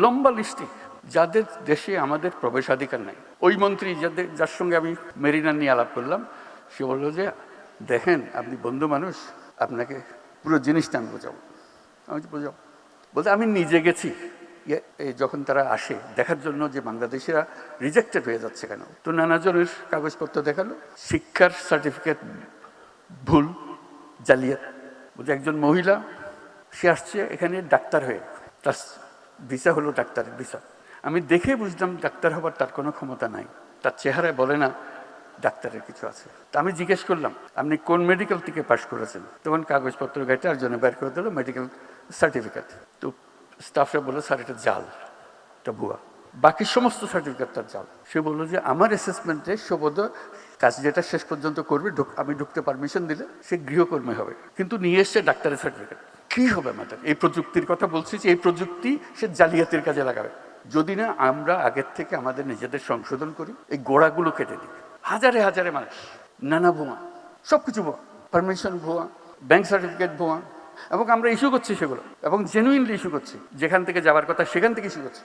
লম্বা লিস্টে যাদের দেশে আমাদের প্রবেশাধিকার নাই। ওই মন্ত্রী যার সঙ্গে আমি মেরিনা নিয়ে আলাপ করলাম, সে বলল যে দেখেন আপনি বন্ধু মানুষ, আপনাকে পুরো জিনিসটা আমি বোঝাবো। আমি বোঝাবো বলতে আমি নিজে গেছি যখন তারা আসে দেখার জন্য যে বাংলাদেশিরা রিজেক্টেড হয়ে যাচ্ছে কেন, তো নানাজনের কাগজপত্র দেখালো, শিক্ষার সার্টিফিকেট ভুল, জালিয়াত। বলছে একজন মহিলা, সে আসছে এখানে ডাক্তার হয়ে, তার ভিসা হলো ডাক্তারের ভিসা। আমি দেখে বুঝলাম ডাক্তার হবার তার কোনো ক্ষমতা নাই, তার চেহারায় বলে না ডাক্তারের কিছু আছে। তা আমি জিজ্ঞেস করলাম আপনি কোন মেডিকেল থেকে পাশ করেছেন, তখন কাগজপত্র গাইতে আর জন্য বের করে দিল মেডিকেল সার্টিফিকেট। তো স্টাফরা বললো স্যার এটা জাল, এটা ভুয়া, বাকি সমস্ত সার্টিফিকেট তার জাল। সে বললো যে আমার অ্যাসেসমেন্টে শোভদ কাজ যেটা শেষ পর্যন্ত করবে, আমি ঢুকতে পারমিশন দিলে সে গৃহকর্মী হবে, কিন্তু নিয়ে এসছে ডাক্তারের সার্টিফিকেট। কী হবে আমাদের? এই প্রযুক্তির কথা বলছি যে এই প্রযুক্তি সে জালিয়াতির কাজে লাগাবে। যদি না আমরা আগের থেকে আমাদের নিজেদের সংশোধন করি, এই গোড়াগুলো কেটে দিই। হাজারে হাজারে মানুষ, নানা ভুয়া, সব কিছু ভুয়া, পারমিশন ভুয়া, ব্যাংক সার্টিফিকেট ভুয়া, এবং আমরা ইস্যু করছি সেগুলো, এবং জেনুইনলি ইস্যু করছি, যেখান থেকে যাওয়ার কথা সেখান থেকে ইস্যু করছি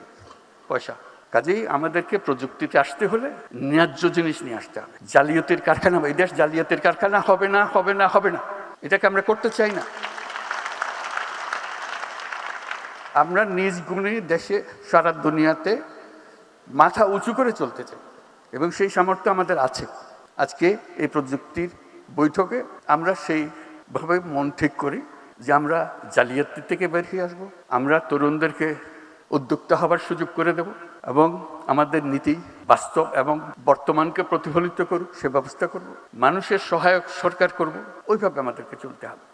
পয়সা। কাজেই আমাদেরকে প্রযুক্তিতে আসতে হলে ন্যায্য জিনিস নিয়ে আসতে হবে। জালিয়াতির কারখানা, এই দেশ জালিয়াতির কারখানা হবে না, হবে না, হবে না, এটাকে আমরা করতে চাই না। আমরা নিজ গুণে দেশে সারা দুনিয়াতে মাথা উঁচু করে চলতে চাই, এবং সেই সামর্থ্য আমাদের আছে। আজকে এই প্রযুক্তির বৈঠকে আমরা সেইভাবে মন ঠিক করি যে আমরা জালিয়াতি থেকে বের হয়ে আসবো, আমরা তরুণদেরকে উদ্যোক্তা হবার সুযোগ করে দেব, এবং আমাদের নীতি বাস্তব এবং বর্তমানকে প্রতিফলিত করুক সে ব্যবস্থা করব, মানুষের সহায়ক সরকার করব, ওইভাবে আমাদেরকে চলতে হবে।